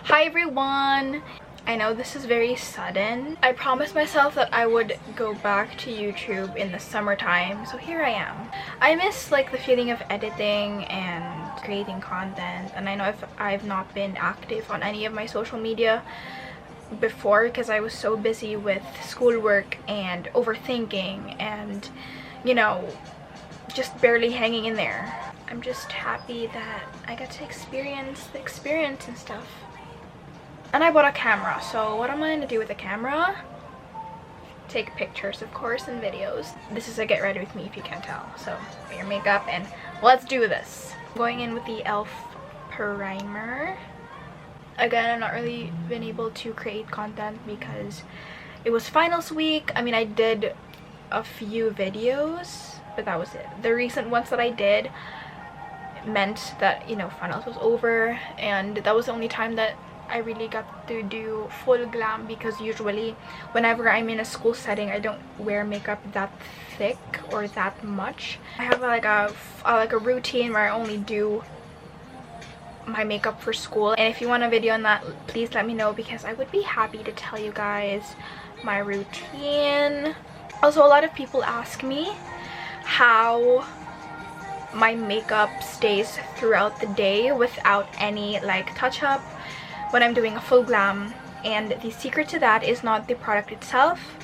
Hi everyone! I know this is very sudden. I promised myself that I would go back to YouTube in the summertime, so here I am. I miss like the feeling of editing and creating content, and I know if I've not been active on any of my social media before because I was so busy with schoolwork and overthinking and, you know, just barely hanging in there. I'm just happy that I got to experience the experience and stuff. And I bought a camera, so what am I gonna do with the camera? Take pictures, of course, and videos. This is a get ready with me if you can't tell. So put your makeup and let's do this. Going in with the e.l.f. primer. Again, I've not really been able to create content because it was finals week. I mean, I did a few videos, but that was it. The recent ones that I did meant that, you know, finals was over, and that was the only time that I really got to do full glam, because usually whenever I'm in a school setting I don't wear makeup that thick or that much. I have like a routine where I only do my makeup for school, and if you want a video on that, please let me know because I would be happy to tell you guys my routine. Also, a lot of people ask me how my makeup stays throughout the day without any like touch-up when I'm doing a full glam, and the secret to that is not the product itself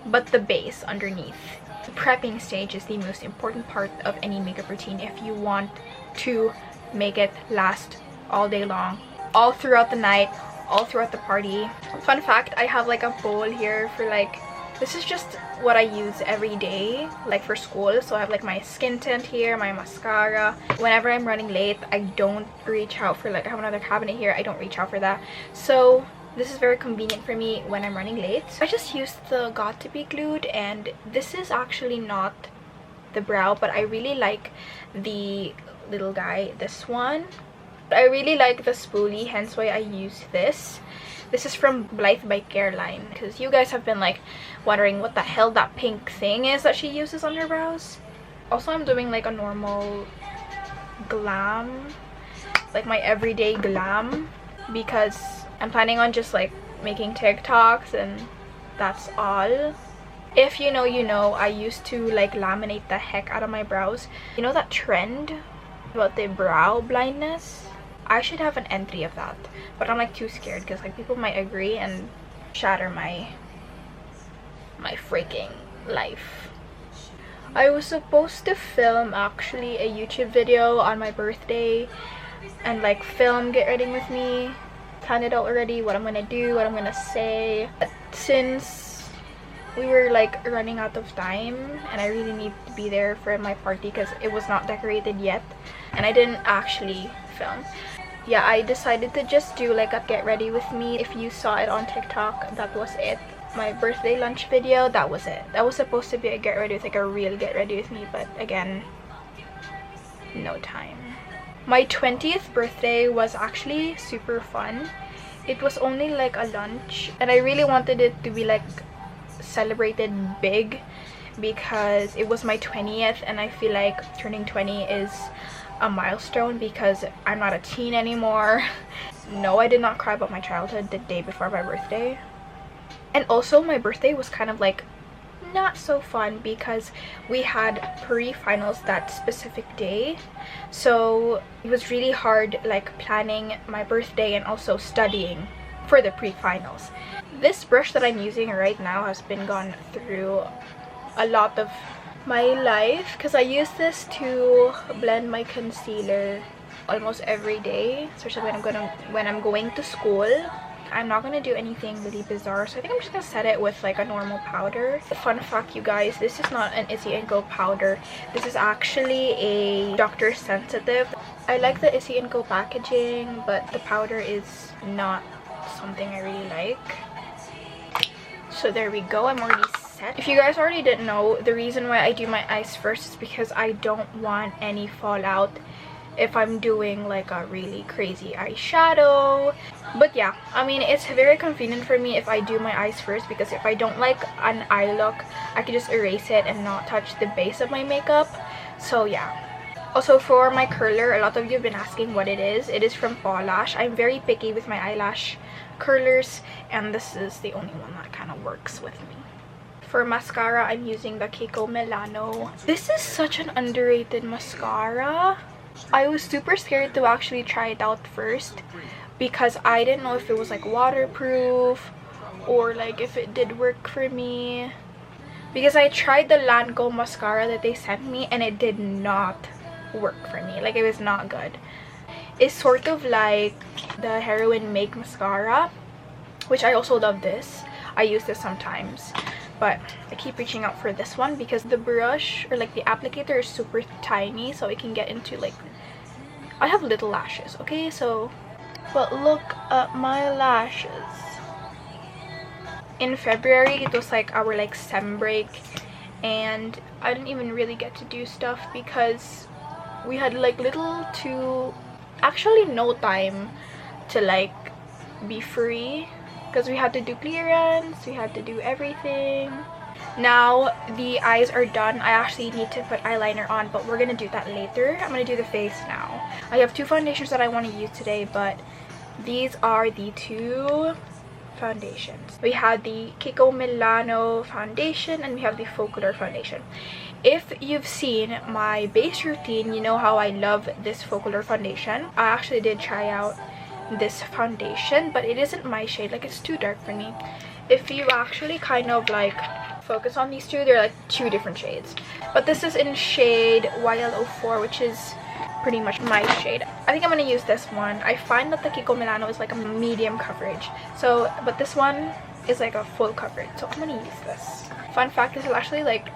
but the base underneath. The prepping stage is the most important part of any makeup routine if you want to make it last all day long, all throughout the night, all throughout the party. Fun fact, I have like a bowl here for like, this is just what I use every day like for school. So I have like my skin tint here, my mascara. Whenever I'm running late, I don't reach out for like, I have another cabinet here, I don't reach out for that. So this is very convenient for me when I'm running late. I just used the Got to Be Glued, and this is actually not the brow, but I really like the little guy, this one. I really like the spoolie, hence why I use this. This is from Blythe by Caroline, because you guys have been like wondering what the hell that pink thing is that she uses on her brows. Also, I'm doing like a normal glam, like my everyday glam, because I'm planning on just like making TikToks and that's all. If you know, you know, I used to like laminate the heck out of my brows. You know that trend about the brow blindness? I should have an entry of that, but I'm like too scared because like people might agree and shatter my freaking life. I was supposed to film actually a YouTube video on my birthday and like film get ready with me, plan it out already, what I'm gonna do, what I'm gonna say. But since we were like running out of time and I really need to be there for my party because it was not decorated yet and I didn't actually film, yeah, I decided to just do like a get ready with me. If you saw it on TikTok, that was it. My birthday lunch video, that was it. That was supposed to be a get ready with, like a real get ready with me, but again, no time. My 20th birthday was actually super fun. It was only like a lunch and I really wanted it to be like celebrated big because it was my 20th, and I feel like turning 20 is a milestone because I'm not a teen anymore. No, I did not cry about my childhood the day before my birthday. And also my birthday was kind of like not so fun because we had pre-finals that specific day, so it was really hard like planning my birthday and also studying for the pre-finals. This brush that I'm using right now has been gone through a lot of my life because I use this to blend my concealer almost every day, especially when I'm going to school. I'm not gonna do anything really bizarre, so I think I'm just gonna set it with like a normal powder. Fun fact, you guys, this is not an Issy & Co powder. This is actually a Dr. Sensitive. I like the Issy & Co packaging, but the powder is not something I really like. So there we go, I'm already set. If you guys already didn't know, the reason why I do my eyes first is because I don't want any fallout if I'm doing like a really crazy eyeshadow. But yeah, I mean, it's very convenient for me if I do my eyes first, because if I don't like an eye look, I can just erase it and not touch the base of my makeup. So yeah, Also, for my curler, a lot of you have been asking what it is. It is from Polash. I'm very picky with my eyelash curlers, and this is the only one that kind of works with me. For mascara, I'm using the Kiko Milano. This is such an underrated mascara. I was super scared to actually try it out first because I didn't know if it was like waterproof or like if it did work for me. Because I tried the Lancome mascara that they sent me and it did not work for me. Like, it was not good. It's sort of like the Heroin Make mascara, which I also love this. I use this sometimes, but I keep reaching out for this one because the brush or like the applicator is super tiny, so it can get into like, I have little lashes, okay? So, but look at my lashes. In February, it was like our like sem break, and I didn't even really get to do stuff because we had like actually no time to like be free because we had to do clearance, we had to do everything. Now the eyes are done. I actually need to put eyeliner on, but we're gonna do that later. I'm gonna do the face now. I have two foundations that I want to use today, but these are the two foundations. We have the Kiko Milano foundation and we have the Focular foundation. If you've seen my base routine, you know how I love this Focular foundation. I actually did try out this foundation, but it isn't my shade. Like, it's too dark for me. If you actually kind of like focus on these two, they're like two different shades. But this is in shade YL04, which is pretty much my shade. I think I'm gonna use this one. I find that the Kiko Milano is like a medium coverage, so but this one is like a full coverage, so I'm gonna use this. Fun fact, this is actually like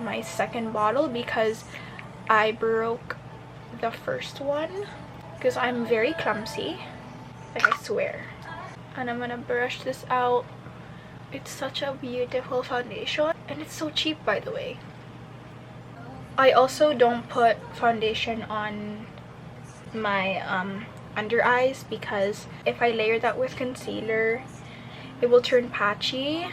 my second bottle because I broke the first one because I'm very clumsy, like I swear. And I'm gonna brush this out. It's such a beautiful foundation and it's so cheap, by the way. I also don't put foundation on my under eyes because if I layer that with concealer, it will turn patchy.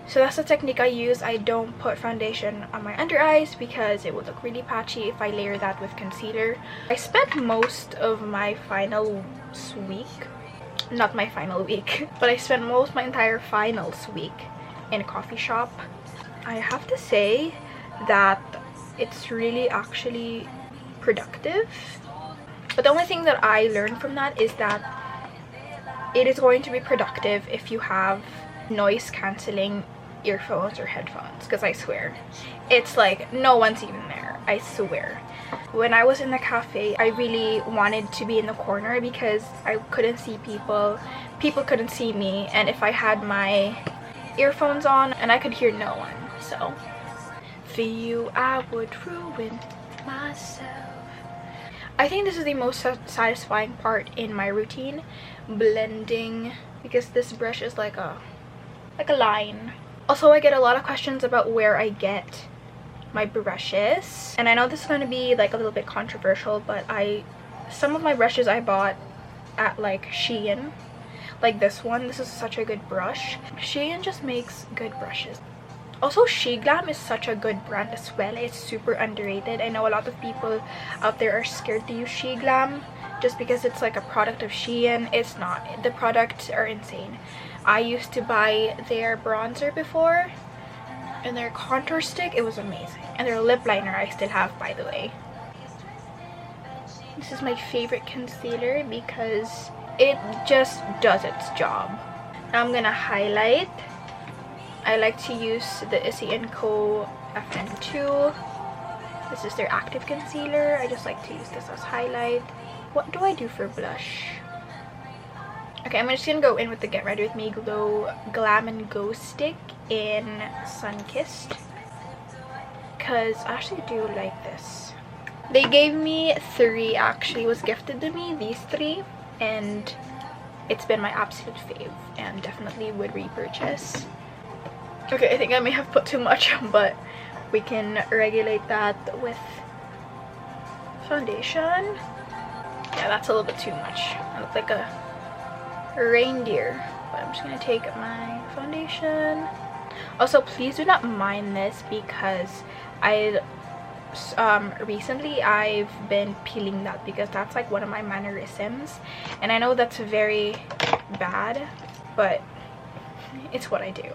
So that's the technique I use. I don't put foundation on my under eyes because it would look really patchy if I layer that with concealer. I spent most of my finals week, not my final week, but I spent most my entire finals week in a coffee shop. I have to say that it's really actually productive, but the only thing that I learned from that is that it is going to be productive if you have noise cancelling earphones or headphones, because I swear it's like no one's even there. I swear. When I was in the cafe, I really wanted to be in the corner because I couldn't see people couldn't see me, and if I had my earphones on and I could hear no one. So for you I would ruin myself. I think this is the most satisfying part in my routine, blending, because this brush is like a line. Also, I get a lot of questions about where I get my brushes, and I know this is going to be like a little bit controversial, but some of my brushes I bought at like Shein, like this one. This is such a good brush. Shein just makes good brushes. Also, SheGlam is such a good brand as well. It's super underrated. I know a lot of people out there are scared to use SheGlam just because it's like a product of Shein. It's not. The products are insane. I used to buy their bronzer before and their contour stick. It was amazing. And their lip liner I still have, by the way. This is my favorite concealer because it just does its job. Now I'm gonna highlight. I like to use the Issey & Co. FN2. This is their active concealer. I just like to use this as highlight. What do I do for blush? Okay, I'm just gonna go in with the Get Ready With Me Glam & Go stick in Sunkissed, because I actually do like this. They gave me 3, actually. It was gifted to me, these 3, and it's been my absolute fave and definitely would repurchase. Okay, I think I may have put too much, but we can regulate that with foundation. Yeah, that's a little bit too much. I look like a reindeer, but I'm just gonna take my foundation. Also, please do not mind this because I recently I've been peeling that because that's like one of my mannerisms, and I know that's very bad, but it's what I do.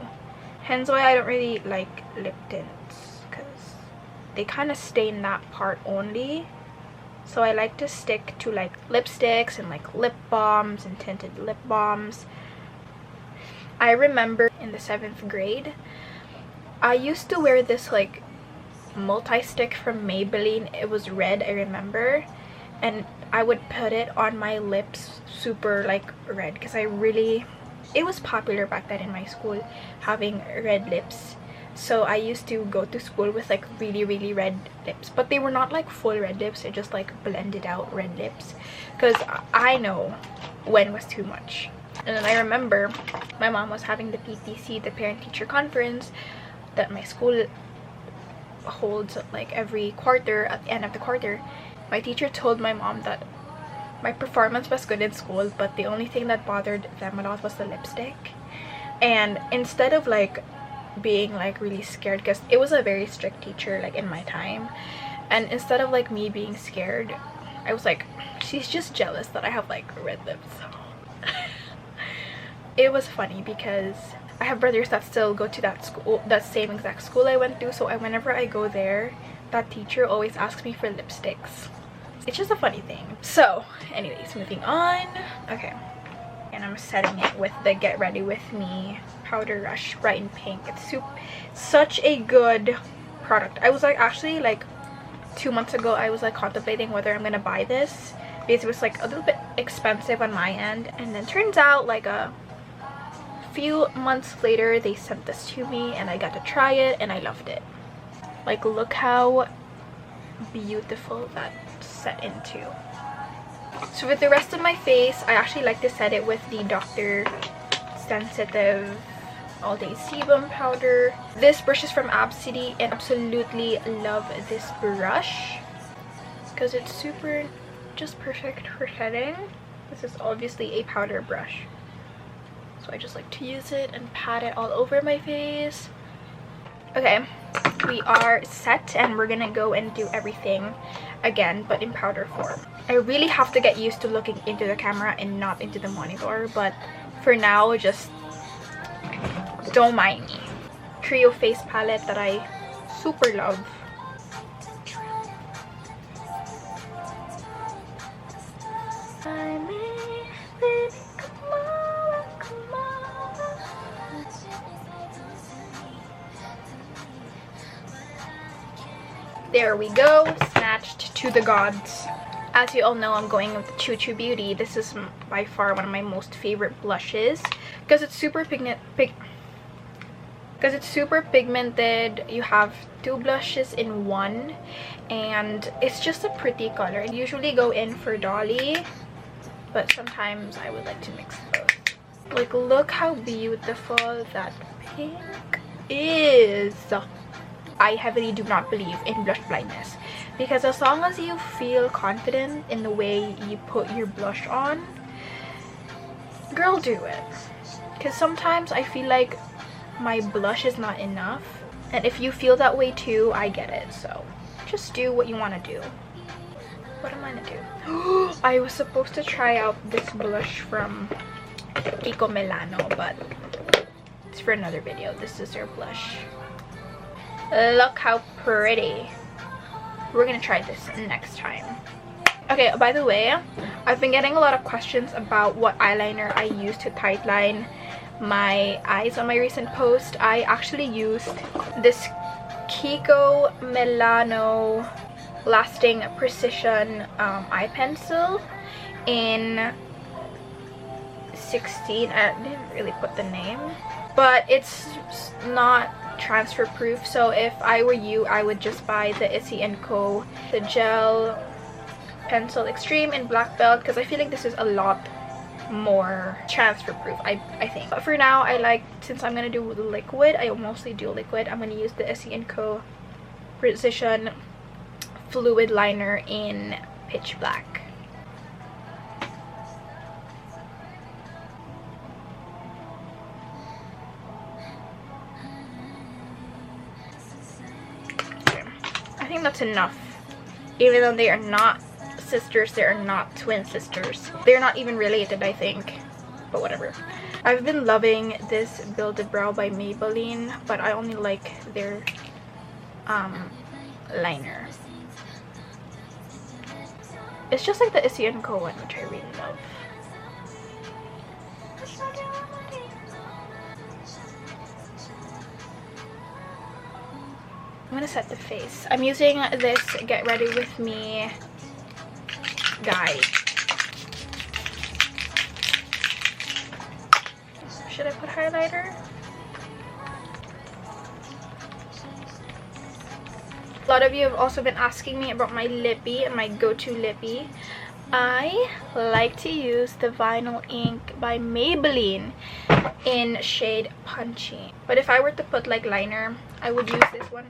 Hence why I don't really like lip tints, because they kind of stain that part only. So I like to stick to like lipsticks and like lip balms and tinted lip balms. I remember in the 7th grade I used to wear this like multi-stick from Maybelline. It was red, I remember, and I would put it on my lips super like red, because it was popular back then in my school having red lips. So I used to go to school with like really red lips, but they were not like full red lips, they just like blended out red lips, because I know when was too much. And then I remember my mom was having the PTC, the parent teacher conference, that my school holds like every quarter. At the end of the quarter, my teacher told my mom that my performance was good in school, but the only thing that bothered them a lot was the lipstick. And instead of like being like really scared, because it was a very strict teacher like in my time, and instead of like me being scared, I was like, she's just jealous that I have like red lips. It was funny because I have brothers that still go to that school, that same exact school I went to, so whenever I go there, that teacher always asks me for lipsticks. It's just a funny thing. So anyways, moving on. Okay, and I'm setting it with the Get Ready With Me Powder Rush Bright in Pink. It's such a good product. I was like, actually like 2 months ago, I was like contemplating whether I'm gonna buy this because it was like a little bit expensive on my end, and then turns out like a few months later they sent this to me and I got to try it and I loved it. Like, look how beautiful that set into. So with the rest of my face, I actually like to set it with the Dr. Sensitive All Day Sebum powder. This brush is from Ab City, and absolutely love this brush because it's super just perfect for setting. This is obviously a powder brush, so I just like to use it and pat it all over my face. Okay, we are set and we're gonna go and do everything again, but in powder form. I really have to get used to looking into the camera and not into the monitor, but for now, just don't mind me. Trio face palette that I super love. There we go, snatched to the gods. As you all know, I'm going with the Choo Choo Beauty. This is by far one of my most favorite blushes because it's super pigmented. You have 2 blushes in one, and it's just a pretty color. I usually go in for Dolly, but sometimes I would like to mix both. Like, look how beautiful that pink is. I heavily do not believe in blush blindness, because as long as you feel confident in the way you put your blush on, girl, do it. Because sometimes I feel like my blush is not enough, and if you feel that way too, I get it. So just do what you want to do. What am I gonna do? I was supposed to try out this blush from Kiko Milano, but it's for another video. This is their blush. Look how pretty. We're gonna try this next time. Okay, by the way, I've been getting a lot of questions about what eyeliner I use to tightline my eyes on my recent post. I actually used this Kiko Milano Lasting Precision eye pencil in 16. I didn't really put the name, but it's not transfer proof, so if I were you, I would just buy the Issy & Co. the gel pencil extreme in black belt, because I feel like this is a lot more transfer proof, I think. But for now, I like, since I'm gonna do liquid, I mostly do liquid, I'm gonna use the Issy & Co. Precision fluid liner in pitch black. I think that's enough. Even though they are not sisters, they are not twin sisters. They're not even related, I think. But whatever. I've been loving this Build a Brow by Maybelline, but I only like their liner. It's just like the Issy & Co one, which I really love. I'm gonna set the face. I'm using this Get Ready With Me guide. Should I put highlighter? A lot of you have also been asking me about my lippy and my go-to lippy. I like to use the Vinyl Ink by Maybelline in shade Punchy. But if I were to put like liner, I would use this one.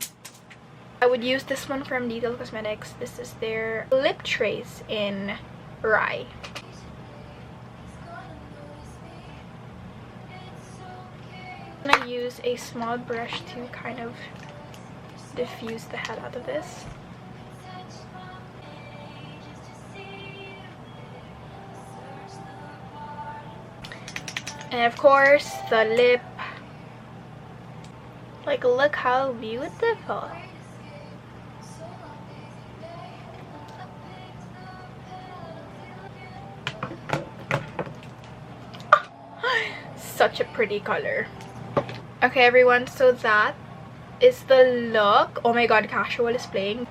I would use this one from Detail Cosmetics. This is their Lip Trace in Rye. I'm gonna use a small brush to kind of diffuse the hell out of this. And of course the lip. Like, look how beautiful. Such a pretty color. Okay everyone, so that is the look. Oh my god, Casual is playing.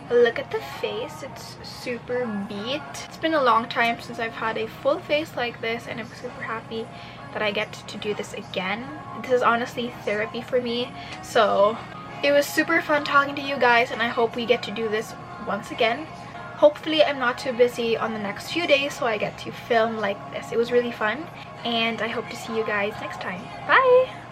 Look at the face, it's super beat. It's been a long time since I've had a full face like this, and I'm super happy that I get to do this again. This is honestly therapy for me, so it was super fun talking to you guys, and I hope we get to do this once again. Hopefully I'm not too busy on the next few days so I get to film like this. It was really fun, and I hope to see you guys next time. Bye!